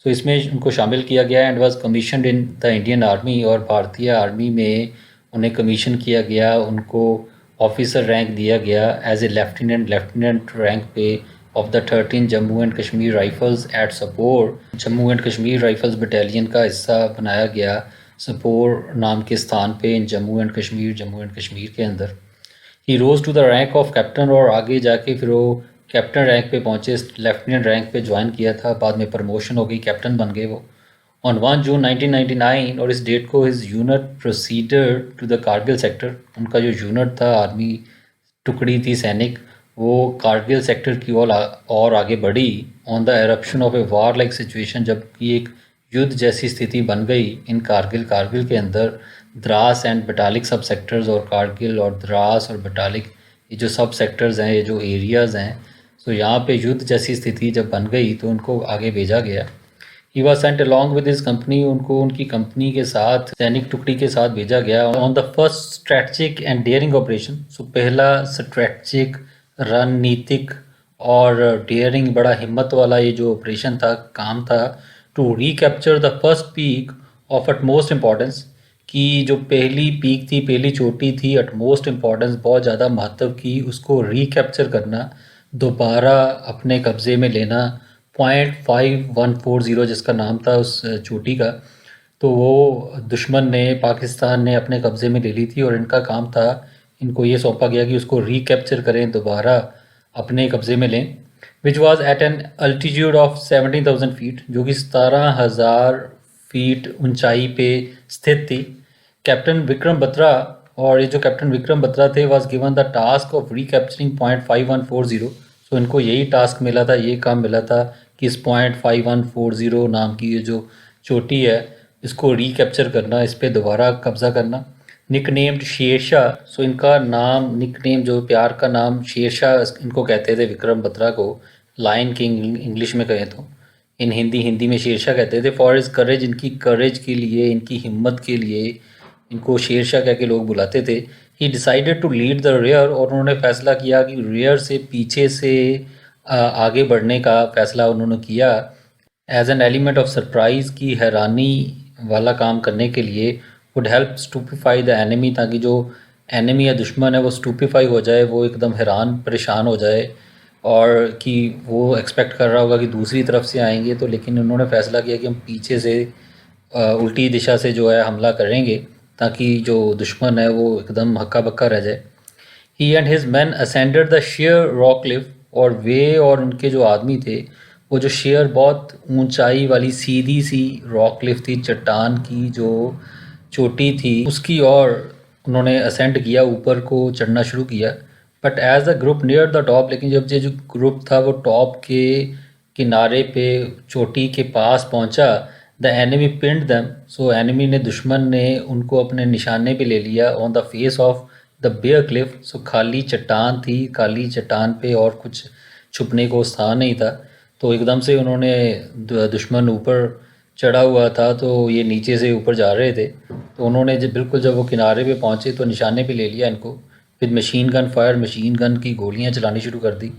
तो इसमें उनको शामिल किया गया and was commissioned in the Indian army, और भारतीय आर्मी में उन्हें कमीशन किया गया, उनको ऑफिसर रैंक दिया गया एज ए लेफ्टिनेंट रैंक पे of the 13 Jammu and Kashmir rifles at Sopore. Jammu and Kashmir rifles battalion का हिस्सा बनाया गया सपोर नाम के स्थान पे इन जम्मू एंड कश्मीर के अंदर। He rose to the rank of captain, और आगे जाके फिर वो कैप्टन रैंक पे पहुँचे, लेफ्टिनेंट रैंक पे ज्वाइन किया था, बाद में प्रमोशन हो गई, कैप्टन बन गए वो ऑन 1 जून 1999। और इस डेट को his unit proceeded to the Kargil sector. उनका जो यूनिट था, आर्मी टुकड़ी थी सैनिक, वो कारगिल सेक्टर की और आगे बढ़ी on the eruption of A war like situation, जबकि एक युद्ध जैसी स्थिति बन गई इन कारगिल के अंदर द्रास एंड बटालिक सब सेक्टर्स, और कारगिल और द्रास और बटालिक ये जो सब सेक्टर्स हैं, ये जो एरियाज़ हैं, तो यहाँ पे युद्ध जैसी स्थिति जब बन गई तो उनको आगे भेजा गया। He was sent along with his company, उनको उनकी कंपनी के साथ, सैनिक टुकड़ी के साथ भेजा गया on the first strategic and daring operation. So पहला स्ट्रैटेजिक, रणनीतिक और डेयरिंग, बड़ा हिम्मत वाला ये जो ऑपरेशन था, काम था, to recapture the first peak of utmost importance, कि जो पहली पीक थी, पहली चोटी थी, अटमोस्ट इम्पॉर्टेंस, बहुत ज़्यादा महत्व की, उसको रिकैप्चर करना, दोबारा अपने कब्ज़े में लेना। 0.5140 जिसका नाम था उस चोटी का, तो वो दुश्मन ने, पाकिस्तान ने अपने कब्ज़े में ले ली थी, और इनका काम था, इनको ये सौंपा गया कि उसको रिकैप्चर करें, दोबारा अपने कब्ज़े में लें, which was at an altitude of 17,000 feet, जो कि 17,000 फीट ऊंचाई पे स्थित थी। कैप्टन विक्रम बत्रा, और ये जो कैप्टन विक्रम बत्रा थे, was given the task of recapturing 0.5140। तो इनको यही टास्क मिला था, ये काम मिला था कि इस 0.5140 नाम की ये जो चोटी है, इसको रिकैप्चर करना, इस पर दोबारा कब्ज़ा करना। निक नेम्ड शेरशाह, सो इनका नाम, निक नेम जो प्यार का नाम, शेरशाह इनको कहते थे विक्रम बत्रा को, लायन किंग इंग्लिश में कहें तो, इन हिंदी में शेरशाह कहते थे। फॉर इज करेज, इनकी करेज के लिए, इनकी हिम्मत के लिए इनको शेरशाह कह के लोग बुलाते थे। He decided to lead the rear, और उन्होंने फैसला किया कि रेयर से, पीछे से आगे बढ़ने का फैसला उन्होंने किया as an element of surprise, की हैरानी वाला काम करने के लिए, would help stupefy the enemy, ताकि जो एनिमी या दुश्मन है वो स्टूपिफाई हो जाए, वो एकदम हैरान परेशान हो जाए, और कि वो एक्सपेक्ट कर रहा होगा कि दूसरी तरफ से आएंगे, तो लेकिन उन्होंने फैसला किया कि हम पीछे से उल्टी दिशा से जो है हमला करेंगे, ताकि जो दुश्मन है वो एकदम हक्का बक्का रह जाए। He and his man ascended the sheer rock cliff, और वे और उनके जो आदमी थे, वो जो शेयर, बहुत ऊंचाई वाली सीधी सी रॉक क्लिफ थी, चट्टान की जो चोटी थी, उसकी ओर उन्होंने असेंड किया, ऊपर को चढ़ना शुरू किया। But as the group near the top, लेकिन जब ये जो ग्रुप था वो टॉप के किनारे पे, चोटी के पास पहुंचा, the enemy pinned them, so enemy ने, दुश्मन ने उनको अपने निशाने पे ले लिया on the face of the bare cliff. So खाली चट्टान थी, खाली चट्टान पे और कुछ छुपने को स्थान नहीं था, तो एकदम से उन्होंने, दुश्मन ऊपर चढ़ा हुआ था, तो ये नीचे से ऊपर जा रहे थे, तो उन्होंने बिल्कुल जब वो किनारे पे पहुंचे तो निशाने पे ले लिया इनको, फिर machine gun fire, machine gun की गोलियां चलानी शुरू कर दी।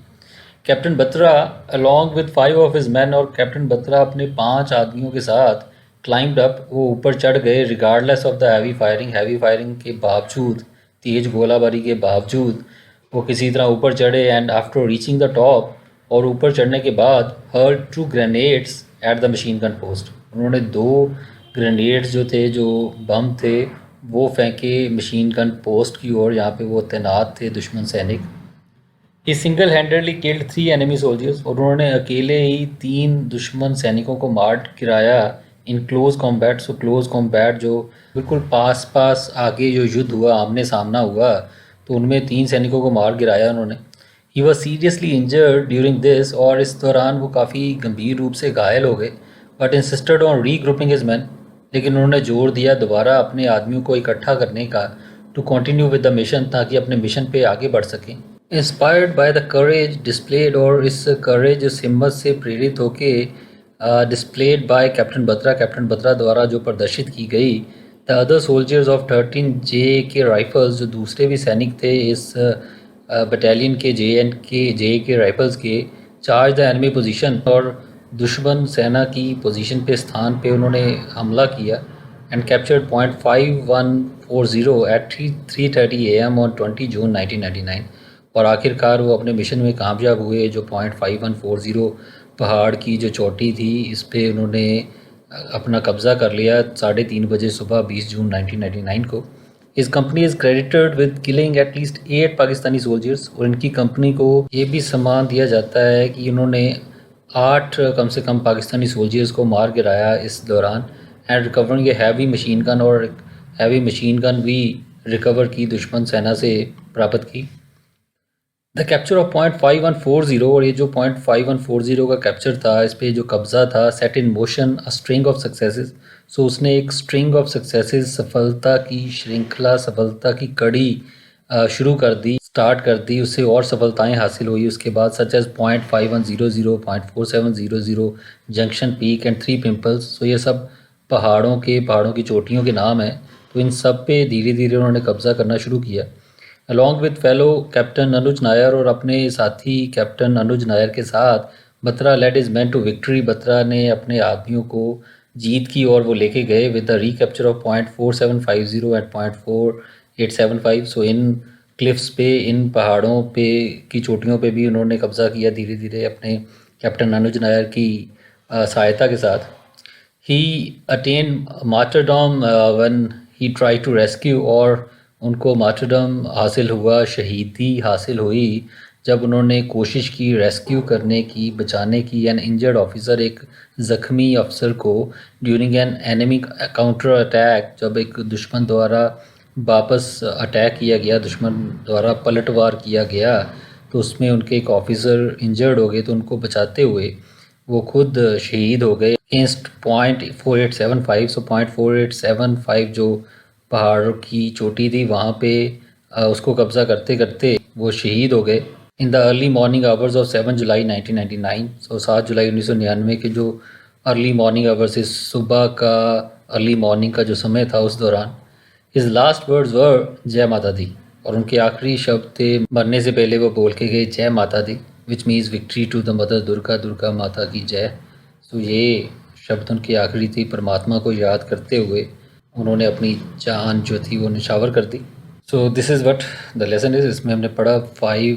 Captain Batra along with 5 of his man, और कैप्टन बत्रा अपने 5 आदमियों के साथ क्लाइंब्ड अप, वो ऊपर चढ़ गए, regardless of the heavy firing के बावजूद, तेज गोलाबारी के बावजूद वो किसी तरह ऊपर चढ़े। And after reaching the top, और ऊपर चढ़ने के बाद, heard 2 grenades at the machine gun post, उन्होंने 2 ग्रेनेड्स जो थे, जो बम थे, वो फेंके मशीन गन पोस्ट की ओर, यहाँ पे वो तैनात थे दुश्मन सैनिक। He single handedly killed 3 enemy soldiers, और उन्होंने अकेले ही 3 दुश्मन सैनिकों को मार गिराया in close combat. So close combat जो बिल्कुल पास पास आगे जो युद्ध हुआ, आमने सामना हुआ, तो उनमें 3 सैनिकों को मार गिराया उन्होंने। He was seriously injured during this, और इस दौरान वो काफ़ी गंभीर रूप से घायल हो गए। But insisted on regrouping his man, लेकिन उन्होंने जोर दिया दोबारा अपने आदमियों को इकट्ठा करने का, to continue with the mission, ताकि अपने मिशन पे आगे बढ़ सकें। Inspired by the courage displayed, और इस करेज, इस हिम्मत से प्रेरित होके डिस्प्लेड बाय कैप्टन बत्रा द्वारा जो प्रदर्शित की गई, द अदर सोल्जर्स ऑफ 13 जे के राइफल्स, जो दूसरे भी सैनिक थे इस बटालियन के जे के राइफल्स के, चार्ज द एनिमी पोजीशन, और दुश्मन सेना की पोजीशन पे, स्थान पे उन्होंने हमला किया, and captured point 5140 at 3:30 AM on 20 June 1999। और आखिरकार वो अपने मिशन में कामयाब हुए। जो पॉइंट 5140 पहाड़ की जो चोटी थी, इस पे उन्होंने अपना कब्ज़ा कर लिया 3:30 बजे सुबह 20 जून 1999 को। इस company is credited with killing at least 8 Pakistani soldiers, और इनकी कंपनी को ये भी सम्मान दिया जाता है कि इन्होंने 8 कम से कम पाकिस्तानी सोल्जर्स को मार गिराया इस दौरान, and recovering a heavy machine gun, और हैवी मशीन गन भी रिकवर की, दुश्मन सेना से प्राप्त की। द कैप्चर ऑफ पॉइंट 5140, और ये जो पॉइंट 5140 का कैप्चर था, इस पे जो कब्ज़ा था, set in motion a string of successes. So उसने एक स्ट्रिंग ऑफ सक्सेसेस, सफलता की श्रृंखला, सफलता की कड़ी शुरू कर दी, स्टार्ट कर दी। उससे और सफलताएं हासिल हुई उसके बाद, such as point 5100, point 4700, junction peak and 3 pimples. So ये सब पहाड़ों की चोटियों के नाम हैं। तो इन सब पे धीरे धीरे उन्होंने कब्ज़ा करना शुरू किया, along with fellow captain Anuj Nair, और अपने साथी कैप्टन अनुज नायर के साथ Batra led his man to victory. Batra ने अपने आदमियों को जीत की और वो लेके गए with the recapture of point 4750 at point 4875। So in cliffs पे, इन पहाड़ों पे की चोटियों पे भी उन्होंने कब्ज़ा किया धीरे धीरे अपने कैप्टन अनुज नायर की सहायता के साथ। He attain martyrdom when he try to rescue, और उनको मार्टरडम हासिल हुआ, शहीदी हासिल हुई, जब उन्होंने कोशिश की रेस्क्यू करने की, बचाने की एन इंजर्ड ऑफिसर, एक ज़ख्मी अफसर को, during an enemy counter attack, जब एक दुश्मन द्वारा वापस अटैक किया गया, दुश्मन द्वारा पलटवार किया गया, तो उसमें उनके एक ऑफिसर इंजर्ड हो गए, तो उनको बचाते हुए वो खुद शहीद हो गए अगेंस्ट पॉइंट 4875। सो पॉइंट 4875 जो पहाड़ की चोटी थी, वहाँ पे उसको कब्ज़ा करते करते वो शहीद हो गए in the early morning hours of 7 जुलाई 1999। सो 7 जुलाई 1999 के जो अर्ली मॉर्निंग आवर्स, इस सुबह का अर्ली मॉर्निंग का जो समय था, उस दौरान हिज लास्ट वर्ड्स वर जय माता दी, और उनके आखिरी शब्द थे, मरने से पहले वो बोल के गए जय माता दी, which means victory to the mother Durga, Durga माता की जय। तो ये शब्द उनकी आखिरी थी, परमात्मा को याद करते हुए उन्होंने अपनी जान जो थी वो निछावर कर दी। So this is what the lesson is. इसमें हमने पढ़ा 5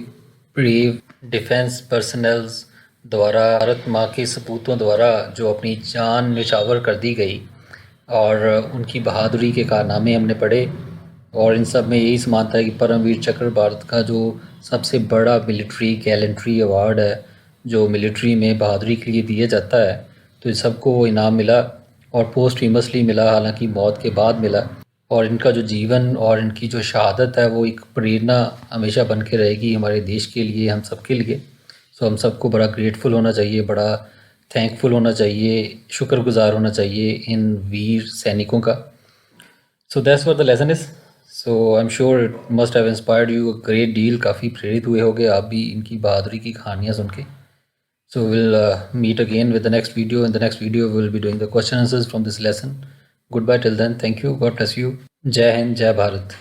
ब्रेव डिफेंस पर्सनल्स द्वारा, भारत माँ के सपूतों द्वारा जो अपनी जान निछावर कर दी गई, और उनकी बहादुरी के कारनामे हमने पढ़े। और इन सब में यही समानता है कि परमवीर चक्र भारत का जो सबसे बड़ा मिलिट्री गैलेंट्री अवार्ड है, जो मिलिट्री में बहादुरी के लिए दिया जाता है, तो इन सबको वो इनाम मिला, और पोस्टह्यूमसली मिला, हालांकि मौत के बाद मिला। और इनका जो जीवन और इनकी जो शहादत है, वो एक प्रेरणा हमेशा बन के रहेगी हमारे देश के लिए, हम सब के लिए। सो हम सबको बड़ा ग्रेटफुल होना चाहिए, बड़ा थैंकफुल होना चाहिए, शुक्रगुजार होना चाहिए इन वीर सैनिकों का। So that's what the lesson is. So I am sure it must have inspired you a great deal. काफ़ी प्रेरित हुए होगे आप भी इनकी बहादुरी की कहानियाँ सुन के। So will meet again with the next video. In the next video we will be doing the question answers from this lesson. Goodbye till then. Thank you. God bless you. जय हिंद, जय भारत।